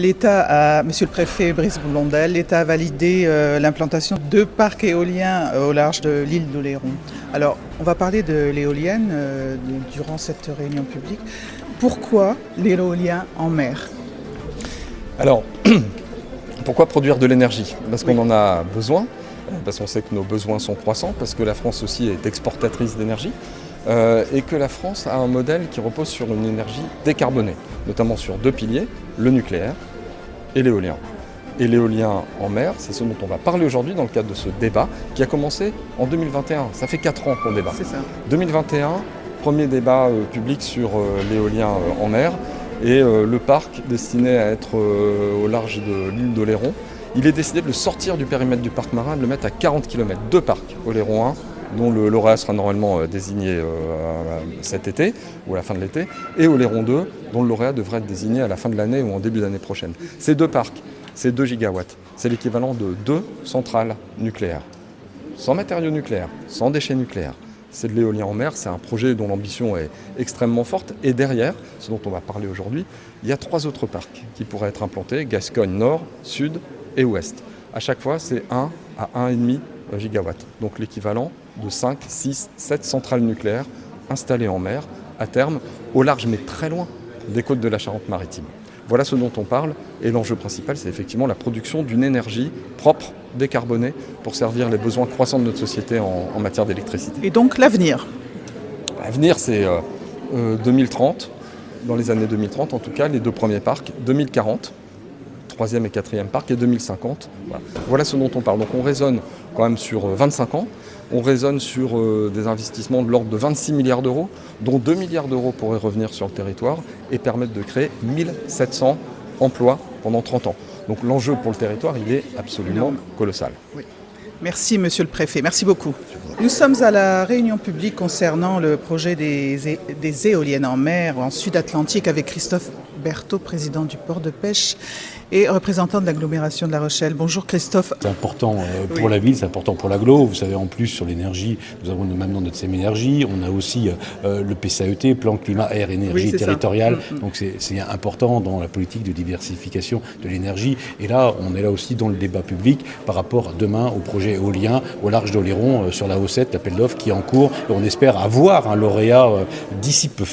Monsieur le préfet Brice Blondel, l'État a validé l'implantation de 2 parcs éoliens au large de l'île d'Oléron. Alors, on va parler de l'éolienne durant cette réunion publique. Pourquoi l'éolien en mer? Alors, pourquoi produire de l'énergie? Parce qu'on en a besoin, parce qu'on sait que nos besoins sont croissants, parce que la France aussi est exportatrice d'énergie. Et que la France a un modèle qui repose sur une énergie décarbonée, notamment sur 2 piliers, le nucléaire et l'éolien. Et l'éolien en mer, c'est ce dont on va parler aujourd'hui dans le cadre de ce débat qui a commencé en 2021. Ça fait 4 ans qu'on débat. C'est ça. 2021, premier débat public sur l'éolien en mer et le parc destiné à être au large de l'île d'Oléron. Il est décidé de le sortir du périmètre du parc marin, de le mettre à 40 km. 2 parcs, Oléron 1, dont le lauréat sera normalement désigné cet été, ou à la fin de l'été, et Oléron 2, dont le lauréat devrait être désigné à la fin de l'année ou en début d'année prochaine. Ces 2 parcs, c'est 2 gigawatts. C'est l'équivalent de 2 centrales nucléaires. Sans matériaux nucléaires, sans déchets nucléaires. C'est de l'éolien en mer, c'est un projet dont l'ambition est extrêmement forte. Et derrière, ce dont on va parler aujourd'hui, il y a 3 autres parcs qui pourraient être implantés, Gascogne Nord, Sud et Ouest. À chaque fois, c'est 1 à 1,5 gigawatts. Donc l'équivalent de 5, 6, 7 centrales nucléaires installées en mer, à terme, au large mais très loin des côtes de la Charente-Maritime. Voilà ce dont on parle, et l'enjeu principal, c'est effectivement la production d'une énergie propre, décarbonée, pour servir les besoins croissants de notre société en matière d'électricité. Et donc l'avenir? L'avenir, c'est 2030, dans les années 2030 en tout cas, les 2 premiers parcs, 2040, 3e et 4e parc, et 2050. Voilà ce dont on parle. Donc on raisonne quand même sur 25 ans. On raisonne sur des investissements de l'ordre de 26 milliards d'euros, dont 2 milliards d'euros pourraient revenir sur le territoire et permettre de créer 1700 emplois pendant 30 ans. Donc l'enjeu pour le territoire, il est absolument colossal. Oui. Merci Monsieur le Préfet, merci beaucoup. Nous sommes à la réunion publique concernant le projet des éoliennes en mer en Sud-Atlantique avec Christophe Berthaud, président du port de pêche et représentant de l'agglomération de La Rochelle. Bonjour Christophe. C'est important pour la ville, c'est important pour l'agglo. Vous savez, en plus, sur l'énergie, nous avons maintenant notre SEM Énergie. On a aussi le PCAET, Plan Climat, Air, Énergie territoriale. Donc c'est important dans la politique de diversification de l'énergie. Et là, on est là aussi dans le débat public par rapport demain au projet éolien au large d'Oléron sur la O7, l'appel d'offres qui est en cours. Et on espère avoir un lauréat d'ici peu.